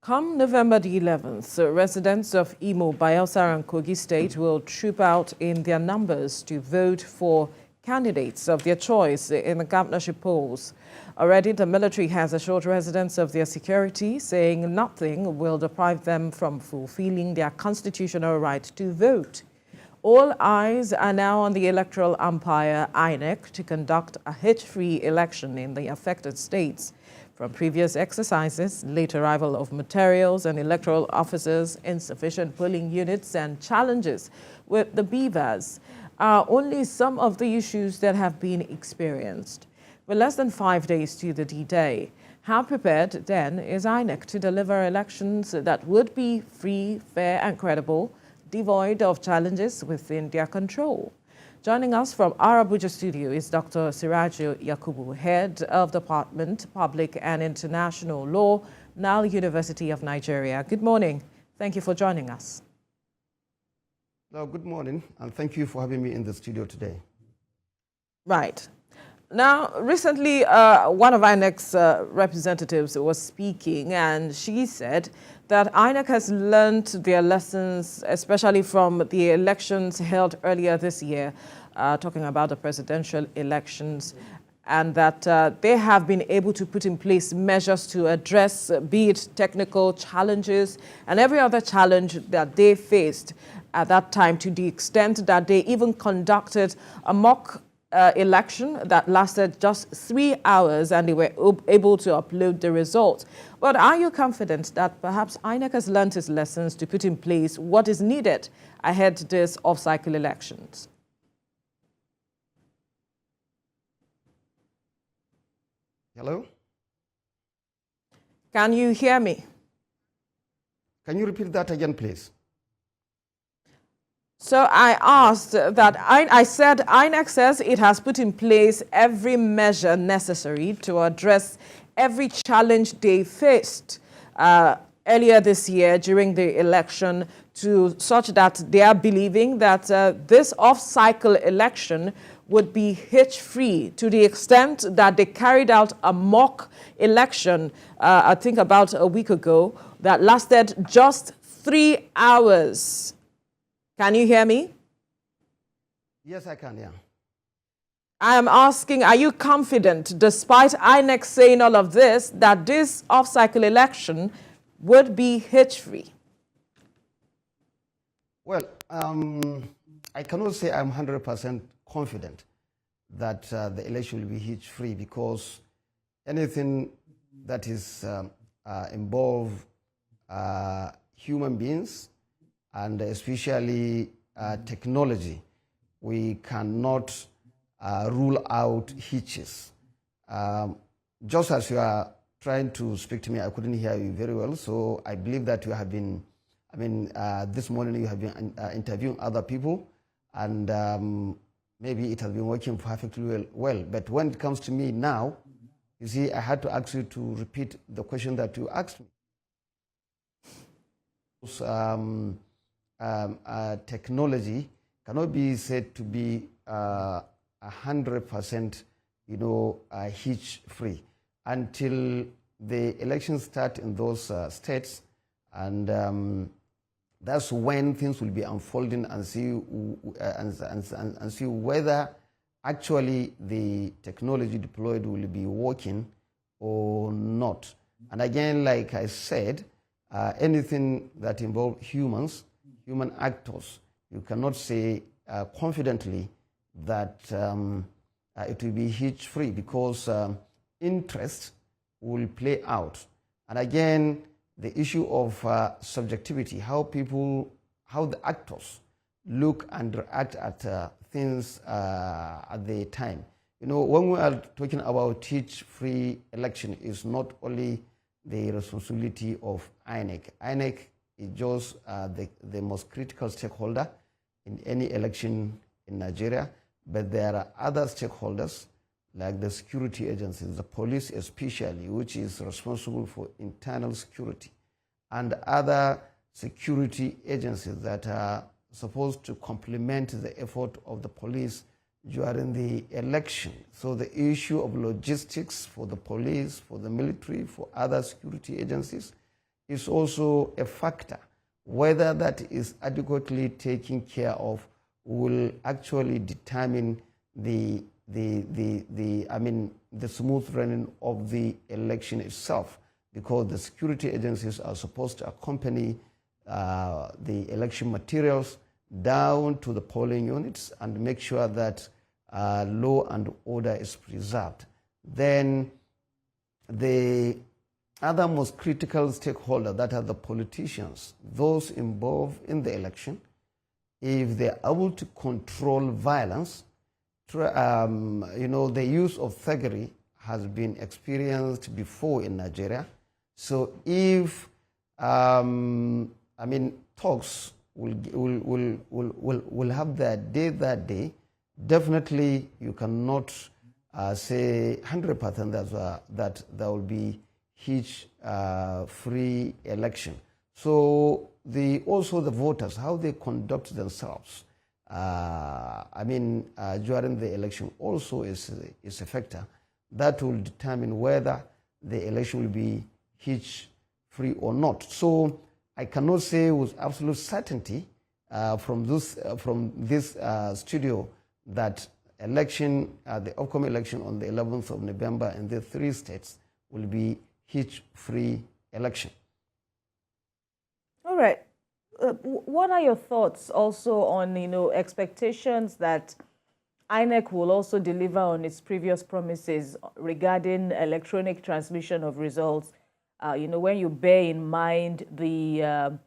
Come November the 11th, residents of Imo, Bayelsa and Kogi State will troop out in their numbers to vote for candidates of their choice in the governorship polls. Already, the military has assured residents of their security, saying nothing will deprive them from fulfilling their constitutional right to vote. All eyes are now on the electoral umpire, INEC, to conduct a hitch-free election in the affected states. From previous exercises, late arrival of materials and electoral officers, insufficient polling units, and challenges with the beavers are only some of the issues that have been experienced. With less than 5 days to the D-Day, how prepared then is INEC to deliver elections that would be free, fair, and credible, devoid of challenges within their control? Joining us from our Abuja studio is Dr. Siraju Yakubu, Head of Department, Public and International Law, Nile University of Nigeria. Good morning. Thank you for joining us. Well, good morning, and thank you for having me in the studio today. Right. Now, recently, one of INEC's representatives was speaking, and she said that INEC has learned their lessons, especially from the elections held earlier this year, talking about the presidential elections, and that they have been able to put in place measures to address, be it technical challenges and every other challenge that they faced at that time, to the extent that they even conducted a mock election that lasted just 3 hours, and they were able to upload the results. But are you confident that perhaps INEC has learned its lessons to put in place what is needed ahead of this off-cycle elections? Hello? Can you hear me? Can you repeat that again, please? So I asked that, I said INEC says it has put in place every measure necessary to address every challenge they faced earlier this year during the election, to such that they are believing that this off-cycle election would be hitch-free, to the extent that they carried out a mock election, I think about a week ago, that lasted just 3 hours. Can you hear me? Yes, I can, yeah. I am asking, are you confident, despite INEC saying all of this, that this off-cycle election would be hitch-free? Well, I cannot say I'm 100% confident that the election will be hitch-free, because anything that is involve human beings, and especially technology, we cannot rule out hitches. Just as you are trying to speak to me, I couldn't hear you very well, so I believe that you have been, this morning you have been interviewing other people, and maybe it has been working perfectly well. But when it comes to me now, you see, I had to ask you to repeat the question that you asked me. Technology cannot be said to be 100%, hitch-free until the elections start in those states, and that's when things will be unfolding, and see see whether actually the technology deployed will be working or not. And again, like I said, anything that involves human actors, you cannot say confidently that it will be hitch-free, because interest will play out. And again, the issue of subjectivity, how the actors look and react at things at the time. When we are talking about hitch-free election, is not only the responsibility of INEC. INEC is just the most critical stakeholder in any election in Nigeria, but there are other stakeholders like the security agencies, the police especially, which is responsible for internal security, and other security agencies that are supposed to complement the effort of the police during the election. So the issue of logistics for the police, for the military, for other security agencies is also a factor. Whether that is adequately taken care of will actually determine the smooth running of the election itself, because the security agencies are supposed to accompany the election materials down to the polling units and make sure that law and order is preserved. Then the other most critical stakeholder, that are the politicians, those involved in the election, if they're able to control violence, the use of thuggery has been experienced before in Nigeria. So if, talks will have their day that day, definitely you cannot say 100% that there will be huge free election. So also the voters, how they conduct themselves, during the election also is a factor that will determine whether the election will be hitch free or not. So I cannot say with absolute certainty from this studio that the upcoming election on the 11th of November in the 3 states will be hitch-free election. All right. What are your thoughts also on, expectations that INEC will also deliver on its previous promises regarding electronic transmission of results? When you bear in mind the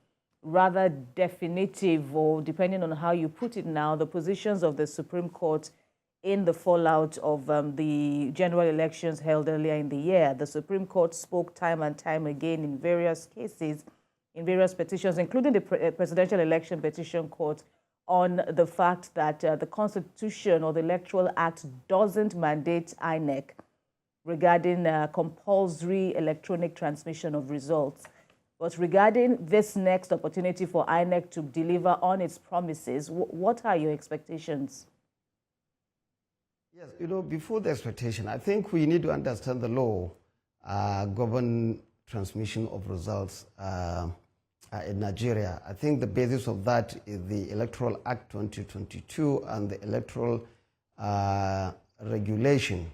rather definitive, or depending on how you put it now, the positions of the Supreme Court in the fallout of the general elections held earlier in the year. The Supreme Court spoke time and time again in various cases, in various petitions, including the Presidential Election Petition Court, on the fact that the Constitution or the Electoral Act doesn't mandate INEC regarding compulsory electronic transmission of results. But regarding this next opportunity for INEC to deliver on its promises, what are your expectations? Yes, before the expectation, I think we need to understand the law govern transmission of results in Nigeria. I think the basis of that is the Electoral Act 2022 and the electoral regulation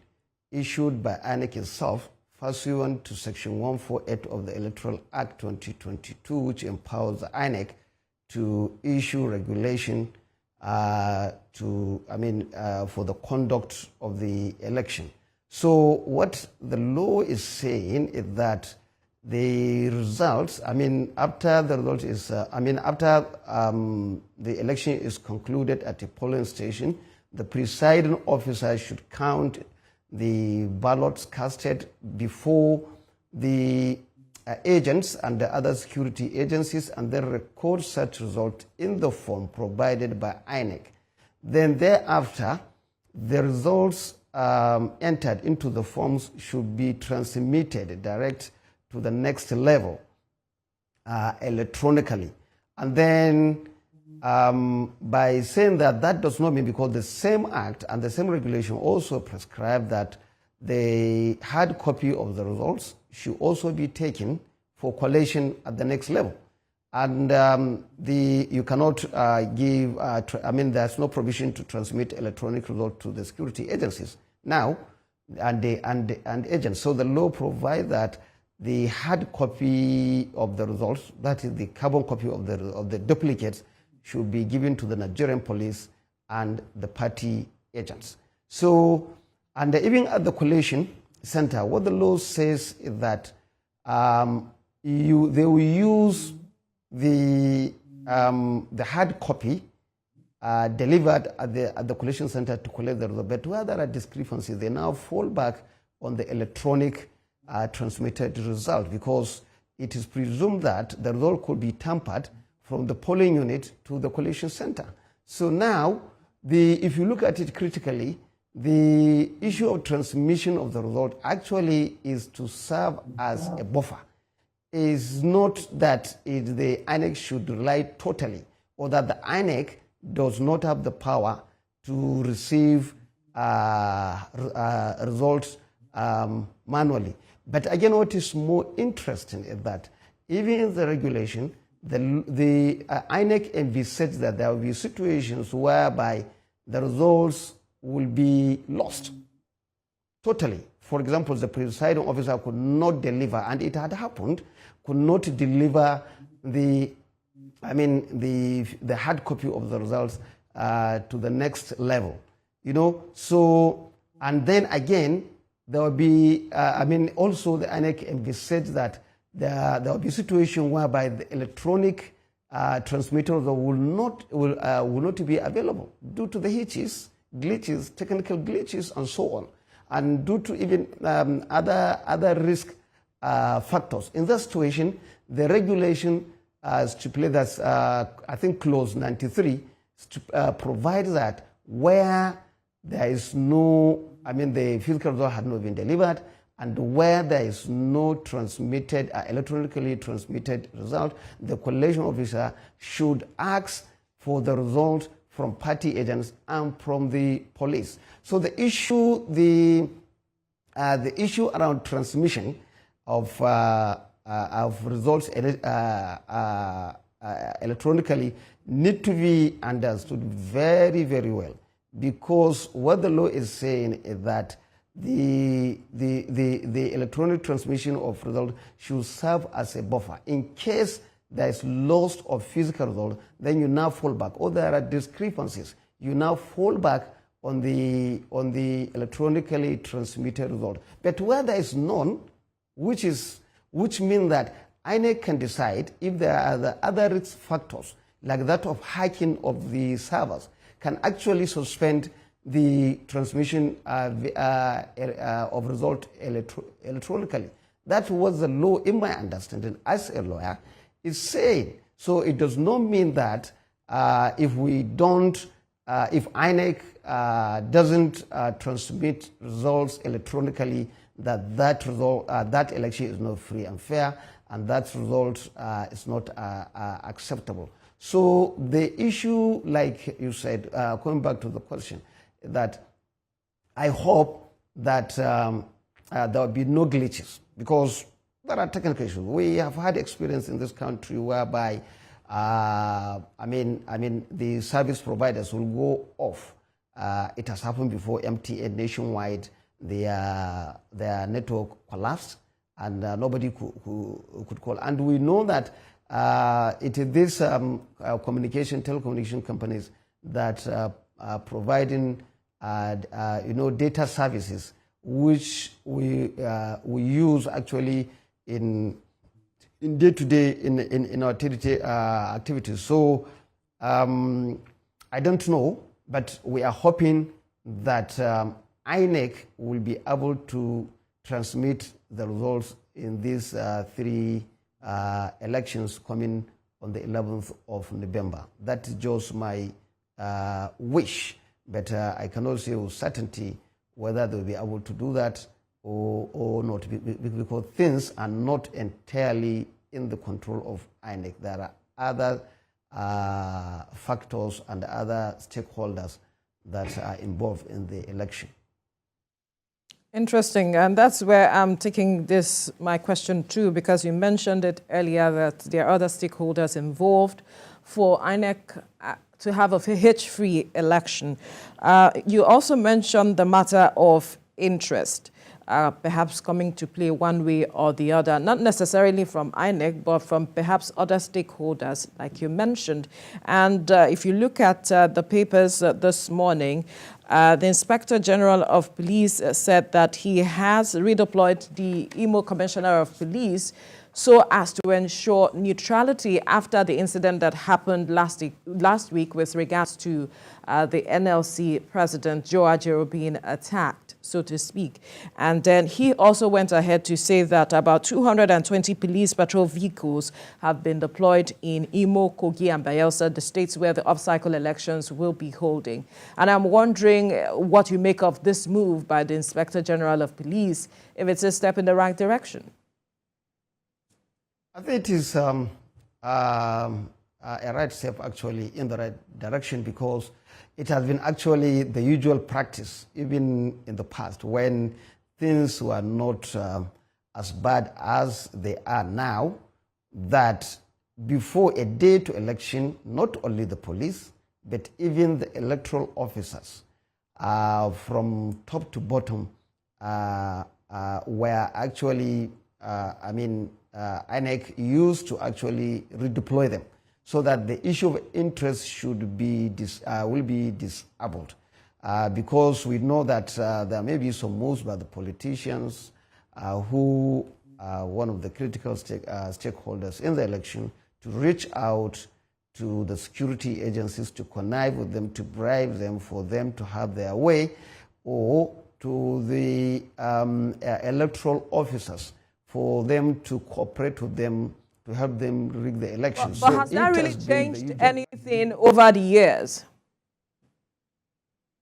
issued by INEC itself, pursuant to Section 148 of the Electoral Act 2022, which empowers the INEC to issue regulation for the conduct of the election. So what the law is saying is that the results, after the election is concluded at a polling station, the presiding officer should count the ballots casted before the agents and the other security agencies, and then record such result in the form provided by INEC. Then thereafter, the results entered into the forms should be transmitted direct to the next level electronically. And then by saying that does not mean, because the same act and the same regulation also prescribe that the hard copy of the results should also be taken for collation at the next level. And you cannot there's no provision to transmit electronic results to the security agencies now and agents. So the law provides that the hard copy of the results, that is the carbon copy of the duplicates, should be given to the Nigerian police and the party agents. So, and even at the collation center, what the law says is that they will use the hard copy delivered at the collation center to collect the result. But where there are discrepancies, they now fall back on the electronic transmitted result, because it is presumed that the result could be tampered from the polling unit to the collation center. So now, if you look at it critically, the issue of transmission of the result actually is to serve as a buffer. Is not that the INEC should rely totally, or that the INEC does not have the power to receive results manually. But again, what is more interesting is that even in the regulation, the INEC envisaged that there will be situations whereby the results will be lost totally. For example, the presiding officer could not deliver, and it had happened, could not deliver the hard copy of the results to the next level. So, and then again, there will be, also the INEC envisaged that there will be a situation whereby the electronic transmitter will not be available due to the hitches, glitches, technical glitches, and so on, and due to even other risk factors. In that situation, the regulation stipulates that I think clause 93 provides that where there is no, the physical result had not been delivered, and where there is no transmitted, electronically transmitted result, the collation officer should ask for the result from party agents and from the police. So the issue around transmission of results electronically need to be understood very, very well, because what the law is saying is that the electronic transmission of result should serve as a buffer. In case there is loss of physical result, then you now fall back, or there are discrepancies, you now fall back on the electronically transmitted result. But where there is none, which means that INEC can decide if there are the other risk factors, like that of hacking of the servers, can actually suspend the transmission of result electronically. That was the law, in my understanding as a lawyer, is saying. So it does not mean that if INEC doesn't transmit results electronically, that election is not free and fair, and that result is not acceptable. So the issue, like you said, coming back to the question, that I hope that there will be no glitches, because there are technical issues. We have had experience in this country whereby, the service providers will go off. It has happened before. MTN nationwide, their network collapsed, and nobody could call. And we know that it is these telecommunication companies that are providing data services, which we use actually in day-to-day in our activities. So I don't know, but we are hoping that INEC will be able to transmit the results in these three elections coming on the 11th of November. That is just my wish, but I cannot say with certainty whether they will be able to do that or not, because things are not entirely in the control of INEC. There are other factors and other stakeholders that are involved in the election. Interesting, and that's where I'm taking my question too, because you mentioned it earlier that there are other stakeholders involved for INEC to have a hitch-free election. You also mentioned the matter of interest, perhaps coming to play one way or the other, not necessarily from INEC, but from perhaps other stakeholders, like you mentioned. And if you look at the papers this morning, the Inspector General of Police said that he has redeployed the Imo Commissioner of Police so as to ensure neutrality after the incident that happened last week with regards to the NLC President Joe Ajaero being attacked, so to speak. And then he also went ahead to say that about 220 police patrol vehicles have been deployed in Imo, Kogi, and Bayelsa, the states where the off-cycle elections will be holding. And I'm wondering what you make of this move by the Inspector General of Police, if it's a step in the right direction. I think it is a right step, actually, in the right direction, because it has been actually the usual practice, even in the past, when things were not as bad as they are now. that before a day to election, not only the police, but even the electoral officers from top to bottom were actually, INEC used to actually redeploy them so that the issue of interest should be will be disabled. Because we know that there may be some moves by the politicians who are one of the critical stakeholders in the election to reach out to the security agencies to connive with them, to bribe them for them to have their way, or to the electoral officers for them to cooperate with them to help them rig the elections. But has that really changed anything over the years?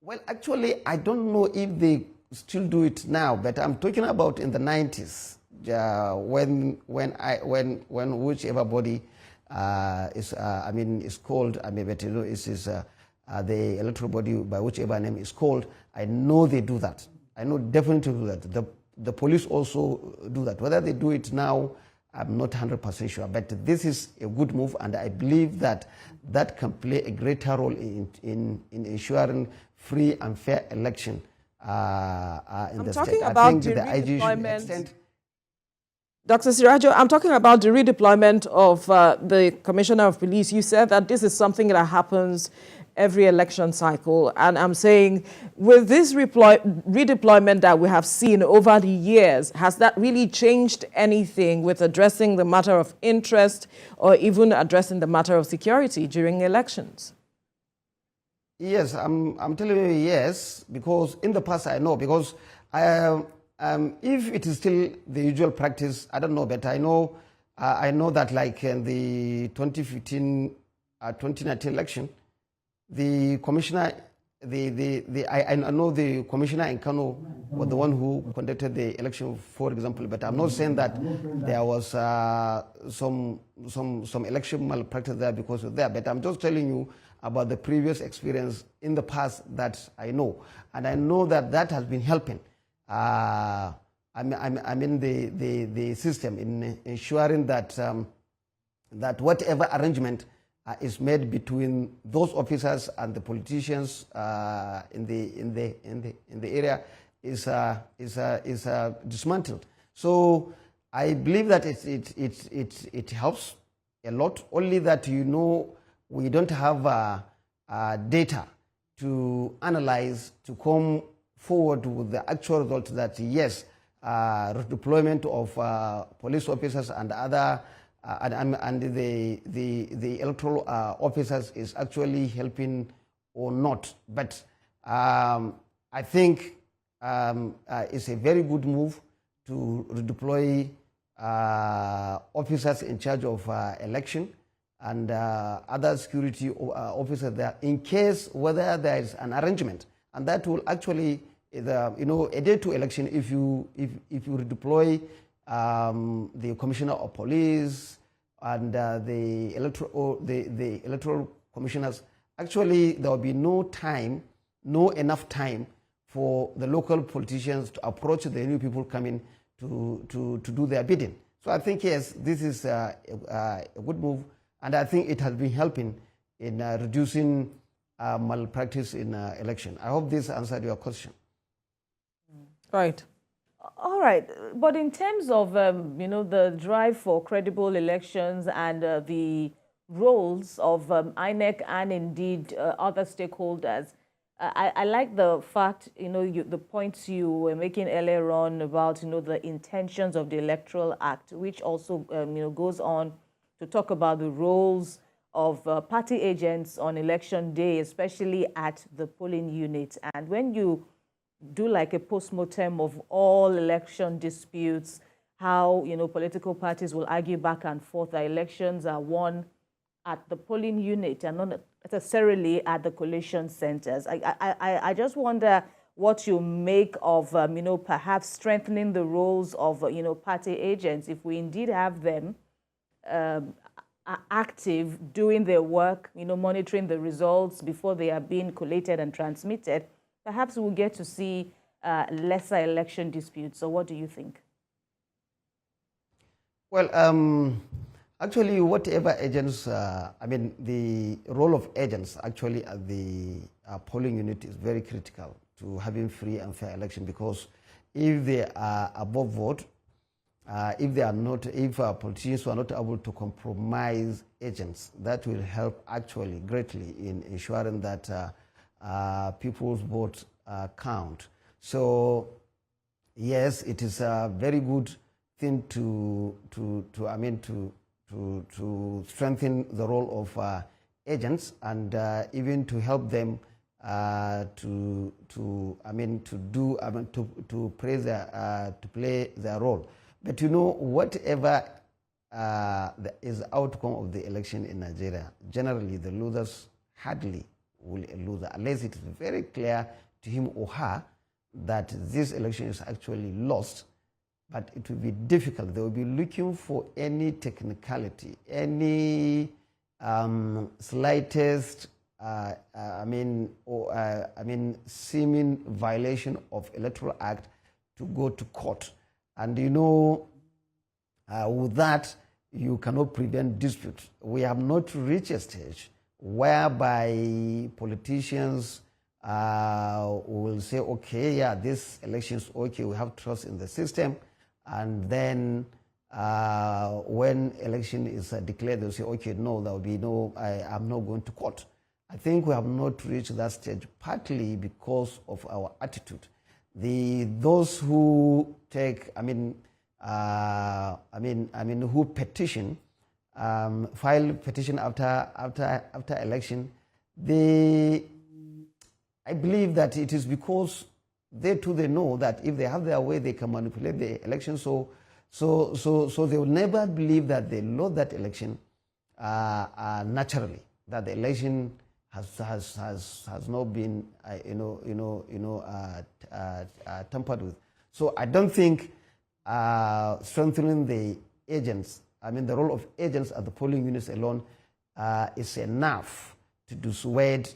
Well, actually, I don't know if they still do it now, but I'm talking about in the 90s, when whichever body is called, the electoral body by whichever name is called. I know they do that. I know definitely do that. The police also do that. Whether they do it now, I'm not 100% sure. But this is a good move, and I believe that that can play a greater role in ensuring free and fair election in the state. I think the IG should extend. Dr. Sirajo, I'm talking about the redeployment of the Commissioner of Police. You said that this is something that happens every election cycle. And I'm saying, with this redeployment that we have seen over the years, has that really changed anything with addressing the matter of interest or even addressing the matter of security during elections? Yes, I'm telling you yes, because in the past I know, because if it is still the usual practice, I don't know, but I know that like in the 2015, 2019 election, the commissioner, I know the commissioner in Kano was the one who conducted the election, for example, but I'm not saying that there was some election malpractice there because of that, but I'm just telling you about the previous experience in the past that I know, and I know that that has been helping. The system in ensuring that that whatever arrangement is made between those officers and the politicians in the area is dismantled. So I believe that it helps a lot. Only that we don't have data to analyze to come forward with the actual result that yes, redeployment of police officers and other and the electoral officers is actually helping or not. But I think it's a very good move to redeploy officers in charge of election and other security officers there in case whether there is an arrangement, and that will actually a day to election if you redeploy the commissioner of police and the electoral commissioners. Actually, there will be no enough time for the local politicians to approach the new people coming to do their bidding. So I think yes, this is a good move, and I think it has been helping in reducing malpractice in election. I hope this answered your question. Right. All right. But in terms of, the drive for credible elections and the roles of INEC and indeed other stakeholders, I like the fact, the points you were making earlier on about, the intentions of the Electoral Act, which also, goes on to talk about the roles of party agents on election day, especially at the polling unit. And when you do like a post-mortem of all election disputes, how, political parties will argue back and forth that elections are won at the polling unit and not necessarily at the collation centers. I just wonder what you make of, perhaps strengthening the roles of, party agents, if we indeed have them active, doing their work, monitoring the results before they are being collated and transmitted. Perhaps we'll get to see lesser election disputes. So what do you think? Well, Actually, whatever agents, the role of agents actually at the polling unit is very critical to having free and fair election, because if they are above vote, if politicians are not able to compromise agents, that will help actually greatly in ensuring that people's votes count. So, yes, it is a very good thing to strengthen the role of agents, and even to help them to play their role. But whatever is the outcome of the election in Nigeria, generally the losers hardly will a loser, unless it is very clear to him or her that this election is actually lost. But it will be difficult. They will be looking for any technicality, any slightest, seeming violation of Electoral Act to go to court. And with that, you cannot prevent dispute. We have not reached a stage whereby politicians will say, okay, yeah, this election is okay, we have trust in the system. And then when election is declared, they'll say, okay, no, there will be no, I'm not going to court. I think we have not reached that stage, partly because of our attitude. Those who take, who petition, file petition after election, I believe that it is because they know that if they have their way, they can manipulate the election. So they will never believe that they lost that election naturally. That the election has not been tampered with. So I don't think strengthening the agents, the role of agents at the polling units alone is enough to dissuade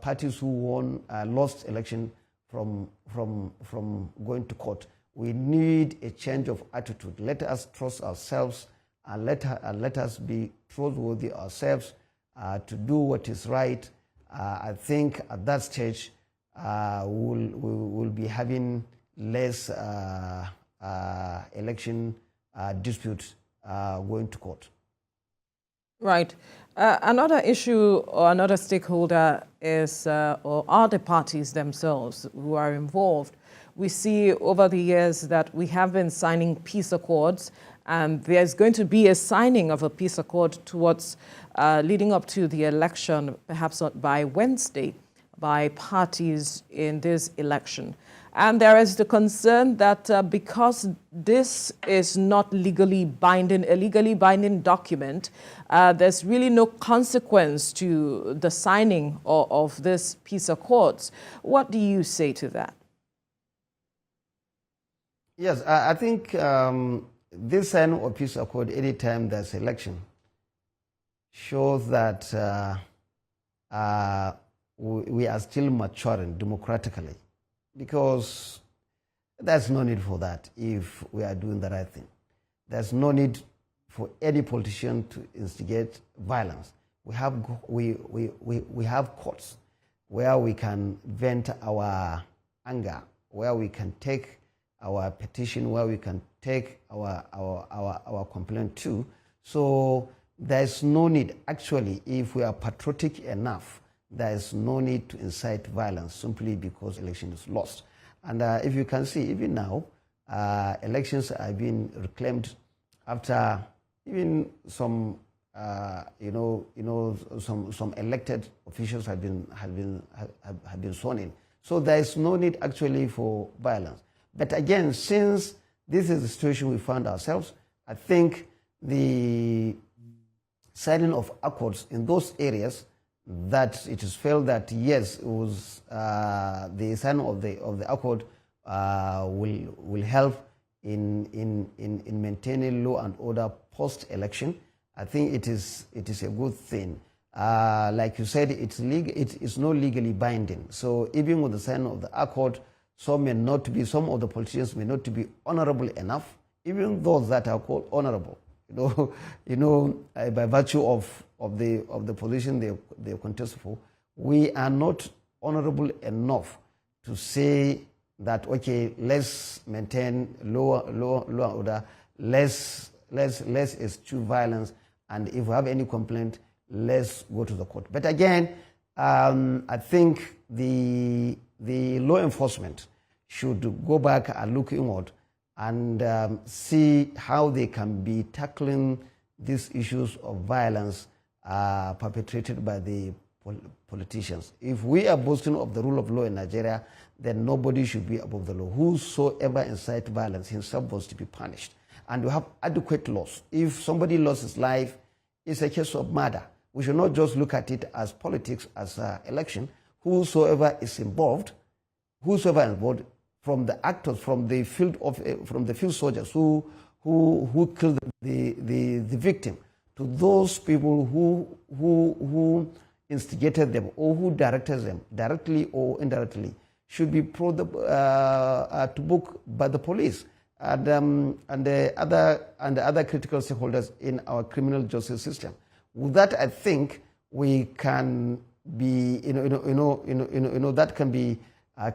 parties who lost election from going to court. We need a change of attitude. Let us trust ourselves, and let us be trustworthy ourselves to do what is right. I think at that stage we'll be having less election disputes going to court. Right. Another issue or another stakeholder is or are the parties themselves who are involved. We see over the years that we have been signing peace accords, and there's going to be a signing of a peace accord towards leading up to the election, perhaps not by Wednesday, by parties in this election. And there is the concern that because this is not legally binding, a legally binding document, there's really no consequence to the signing of this peace accords. What do you say to that? Yes, I think this signing of peace accord anytime there's election shows that we are still maturing democratically. Because there's no need for that if we are doing the right thing. There's no need for any politician to instigate violence. We have courts where we can vent our anger, where we can take our petition, where we can take our complaint to. So there's no need, actually, if we are patriotic enough, there is no need to incite violence simply because election is lost. And if you can see, even now, elections are being reclaimed after even some, some elected officials have been sworn in. So there is no need actually for violence. But again, since this is the situation we found ourselves, I think the signing of accords in those areas that it is felt that yes, it was the signing of the accord will help in maintaining law and order post-election. I think it is a good thing. Like you said, it is not legally binding. So even with the signing of the accord, some of the politicians may not be honorable enough, even those that are called honorable, by virtue of the position they contest for, we are not honorable enough to say that, okay, let's maintain law and order, let's eschew violence, and if we have any complaint, let's go to the court. But again, I think the law enforcement should go back and look inward and see how they can be tackling these issues of violence perpetrated by the politicians. If we are boasting of the rule of law in Nigeria, then nobody should be above the law. Whosoever incites violence himself was to be punished. And we have adequate laws. If somebody lost his life, it's a case of murder. We should not just look at it as politics, as an election. Whosoever is involved, from the actors, from the field soldiers who killed the victim, to those people who instigated them or who directed them, directly or indirectly, should be brought to book by the police and the other critical stakeholders in our criminal justice system. With that, I think we can be, that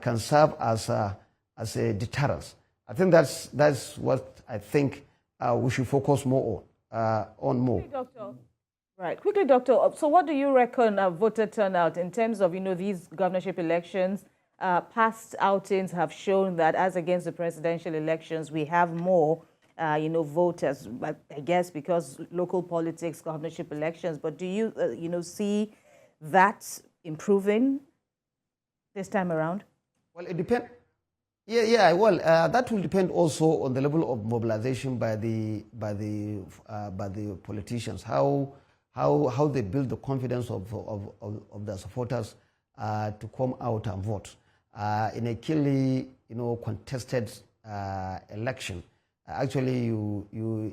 can serve as a deterrence. I think that's what I think we should focus more on more. Quickly, Doctor. Right. Quickly, Doctor. So what do you reckon of voter turnout in terms of, these governorship elections? Past outings have shown that as against the presidential elections, we have more, voters, but I guess because local politics, governorship elections. But do you, see that improving this time around? Well, it depends. Yeah. Well, that will depend also on the level of mobilization by the politicians. How they build the confidence of their supporters to come out and vote in a keenly, contested election. Actually,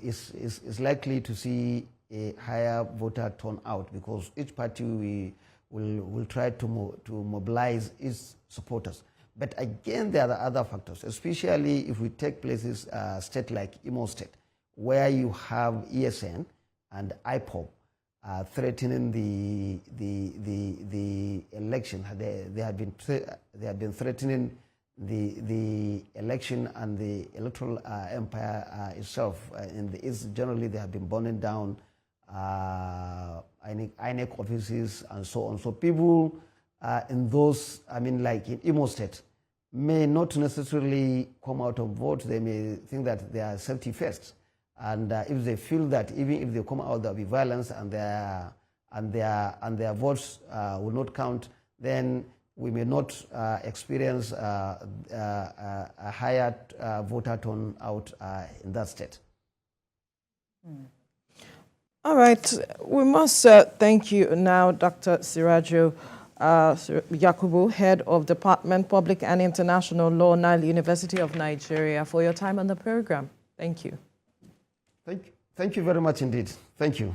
is likely to see a higher voter turnout because each party will try to mobilize its supporters. But again, there are other factors, especially if we take places, state like Imo State, where you have ESN and IPOB threatening the election. They have been threatening the election and the electoral empire itself. In the East, generally, they have been burning down INEC offices and so on. So people in those, like in Imo State, may not necessarily come out and vote. They may think that they are safety first. And if they feel that even if they come out, there will be violence and their votes will not count, then we may not experience a higher voter turnout in that state. All right. We must thank you now, Dr. Sirajo Yakubu, Head of Department Public and International Law, Nile University of Nigeria, for your time on the program. Thank you. Thank you very much indeed. Thank you.